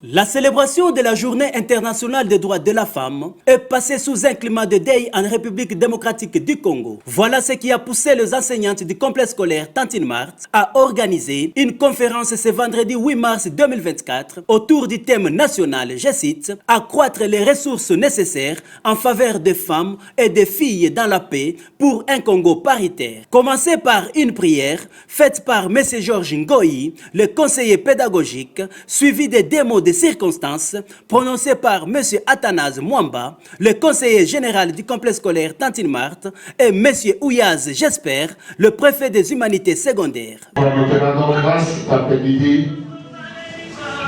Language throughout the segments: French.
La célébration de la Journée internationale des droits de la femme est passée sous un climat de deuil en République démocratique du Congo. Voilà ce qui a poussé les enseignantes du complexe scolaire Tantine Marthe à organiser une conférence ce vendredi 8 mars 2024 autour du thème national, je cite, « Accroître les ressources nécessaires en faveur des femmes et des filles dans la paix pour un Congo paritaire ». Commencé par une prière faite par M. Georges Ngoyi, le conseiller pédagogique, suivi des démos de circonstances prononcées par M. Athanase Mwamba, le conseiller général du complexe scolaire Tantine Marthe, et M. Ouyaz Jesper, le préfet des humanités secondaires. Nous te rendons grâce cet après-midi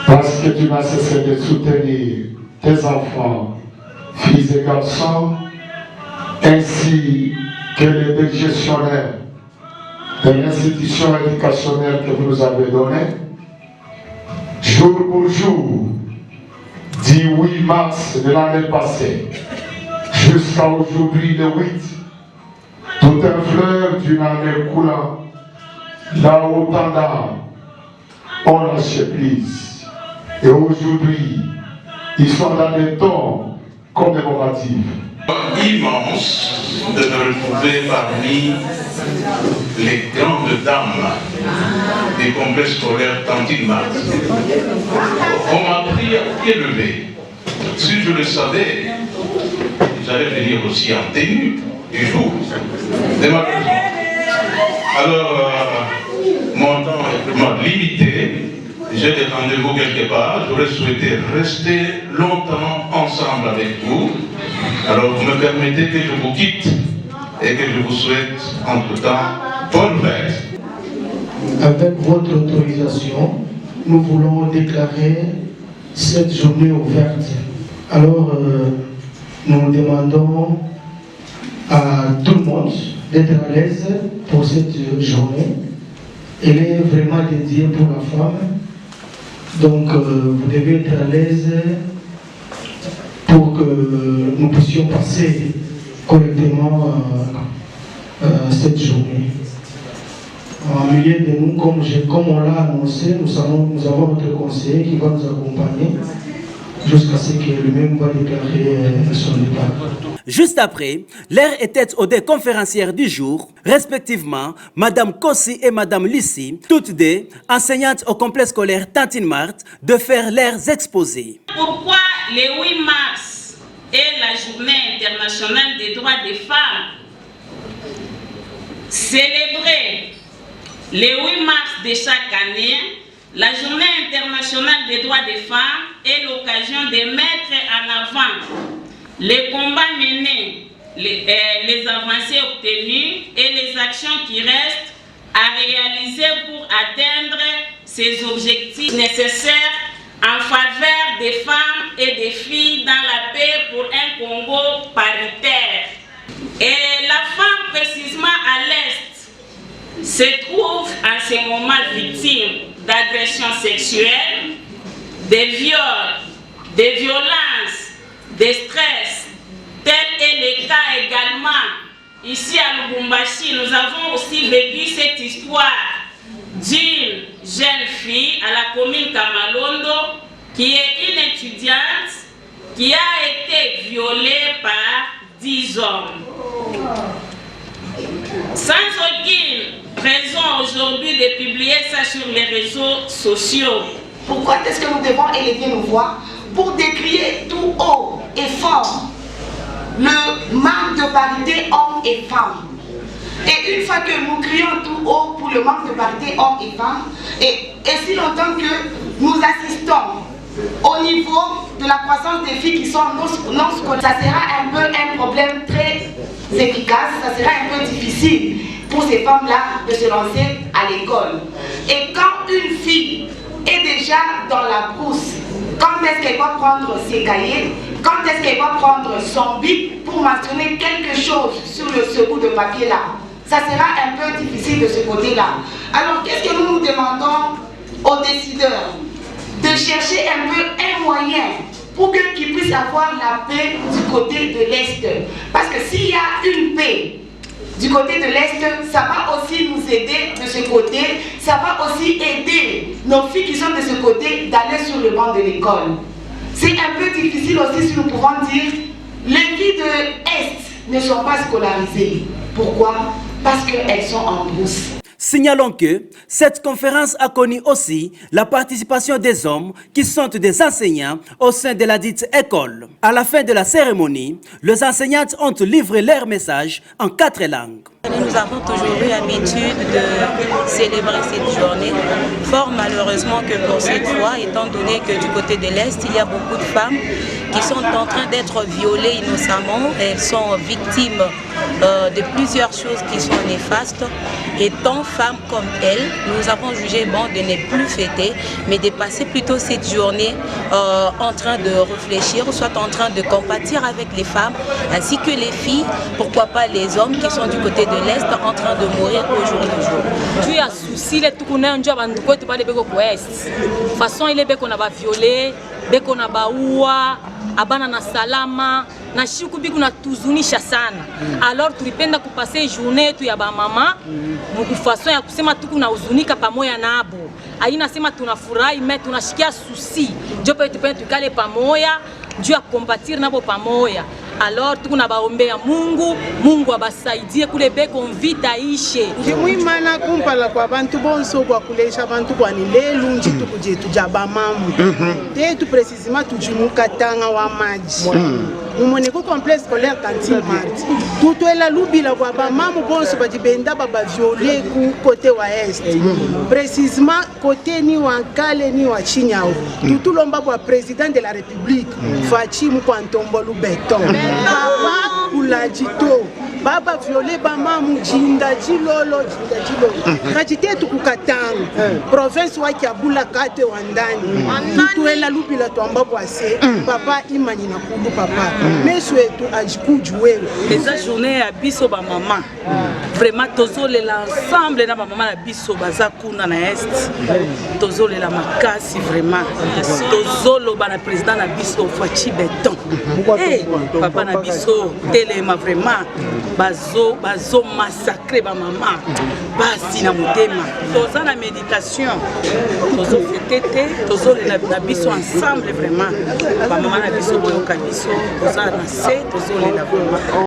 parce que tu n'as cessé de soutenir tes enfants, filles et garçons, ainsi que les gestionnaires de l'institution éducationnelle que vous nous avez donnée. Jour pour jour, du 8 mars de l'année passée jusqu'à aujourd'hui le 8, tout un fleur d'une année coulant, là où tant d'âmes ont lâché prise. Et aujourd'hui, ils sont dans des temps commémoratifs. Immense de me retrouver parmi les grandes dames des complexes scolaires Tantine Marthe. On m'a pris à pied levé. Si je le savais, j'allais venir aussi en tenue du jour. Mais malheureusement. Alors, mon temps est vraiment limité. J'ai des rendez-vous quelque part. J'aurais souhaité rester longtemps ensemble avec vous. Alors, vous me permettez que je vous quitte et que je vous souhaite entre-temps bonne fête. Avec votre autorisation, nous voulons déclarer cette journée ouverte. Alors, nous demandons à tout le monde d'être à l'aise pour cette journée. Elle est vraiment dédiée pour la femme. Donc, vous devez être à l'aise pour que nous puissions passer correctement cette journée. En milieu de nous, comme on l'a annoncé, nous avons notre conseiller qui va nous accompagner jusqu'à ce que lui-même va déclarer son départ. Juste après, l'air était aux deux conférencières du jour, respectivement Mme Kossi et Mme Lissi, toutes deux enseignantes au complexe scolaire Tantine Marthe, de faire leurs exposés. Pourquoi le 8 mars est la journée internationale des droits des femmes? Célébrer le 8 mars de chaque année, la journée internationale des droits des femmes est l'occasion de mettre en avant les combats menés, les avancées obtenues et les actions qui restent à réaliser pour atteindre ces objectifs nécessaires en faveur des femmes et des filles dans la paix pour un Congo paritaire. Et la femme précisément à l'Est se trouve en ce moment victime d'agressions sexuelles, de viols, de violences, de stress. Tel est le cas également ici à Lubumbashi. Nous avons aussi vécu cette histoire d'une jeune fille à la commune Kamalondo qui est une étudiante qui a été violée par 10 hommes. Sans aucune raison aujourd'hui de publier ça sur les réseaux sociaux. Pourquoi est-ce que nous devons élever nos voix pour décrier tout haut et fort le manque de parité hommes et femmes? Et une fois que nous crions tout haut pour le manque de parité hommes et femmes, et si longtemps que nous assistons au niveau de la croissance des filles qui sont non scolaires, ça sera un peu un problème très efficace, ça sera un peu difficile pour ces femmes-là de se lancer à l'école. Et quand une fille est déjà dans la brousse, quand est-ce qu'elle va prendre ses cahiers, quand est-ce qu'elle va prendre son bic pour mentionner quelque chose sur ce bout de papier-là? Ça sera un peu difficile de ce côté-là. Alors qu'est-ce que nous demandons aux décideurs? De chercher un peu un moyen pour qu'ils puissent avoir la paix du côté de l'Est. Parce que s'il y a une paix du côté de l'Est, ça va aussi nous aider de ce côté, ça va aussi aider nos filles qui sont de ce côté d'aller sur le banc de l'école. C'est un peu difficile aussi si nous pouvons dire, les filles de l'Est ne sont pas scolarisées. Pourquoi? Parce qu'elles sont en brousse. Signalons que cette conférence a connu aussi la participation des hommes qui sont des enseignants au sein de la dite école. À la fin de la cérémonie, les enseignantes ont livré leur message en 4 langues. Nous avons toujours eu l'habitude de célébrer cette journée. Fort malheureusement que pour cette fois, étant donné que du côté de l'Est, il y a beaucoup de femmes qui sont en train d'être violées innocemment. Elles sont victimes de plusieurs choses qui sont néfastes. Étant femmes comme elles, nous avons jugé bon de ne plus fêter, mais de passer plutôt cette journée en train de réfléchir, soit en train de compatir avec les femmes, ainsi que les filles, pourquoi pas les hommes qui sont du côté de l'Est en train de mourir au jour le jour. Tu as souci les tukuna njo bantu kwetu bale beko ku Est. Façon ile beko na ba violer, beko na ba uwa, abana na salama, na shiku biku na tuzunisha sana. Alors tulipenda kupase journée yetu ya ba mama, muku façon ya kusema tuku na huzunika pamoja nabo. Haina sema tunafurahi, mais tunashikia souci. Njo pe tupende tukale pamoja, juu ya kombatir nabo pamoja. Alors tunabaombea Mungu, Mungu abasaidie kule beko mvita ishe. Ndimwimana kumpala kwa bantu bonso kwa kulesha bantu kwa nilelu njitu kujetu jaba mamu. Tetu precisement tujimuka tanga wa maji. Mumoneko complexe scolaire Tantine Martyrs. Tutuela lubila kwa ba mamu bonso bajibenda baba viole ku kote wa Est. Précisément côté ni wa Kale ni wa Chinyao. Tutulomba kwa président de la République Fachimu kwa Ntombolo Beton. Baba kulajito baba viole ba mamu jinda jilolo. Kajite tukukatanga province wa Kiabula kate wa ndani. Tutuela lubila tuamba bwase papa imani na kudu papa. Meswetu ajikujuwe. Les journées à biso ba maman. Vraiment tozole l'ensemble na ba maman na biso baza kuna na Est. Tozole la makasi vraiment. Tozolo ba na président na biso Fachi Beton. Eh papa na biso telema vraiment bazo massacrer ba maman. Basi na motema. Toza na méditation. Tozo fêter, tozole na biso ensemble vraiment. Ba maman na biso boyoka biso. Toza na se tozole la vraiment.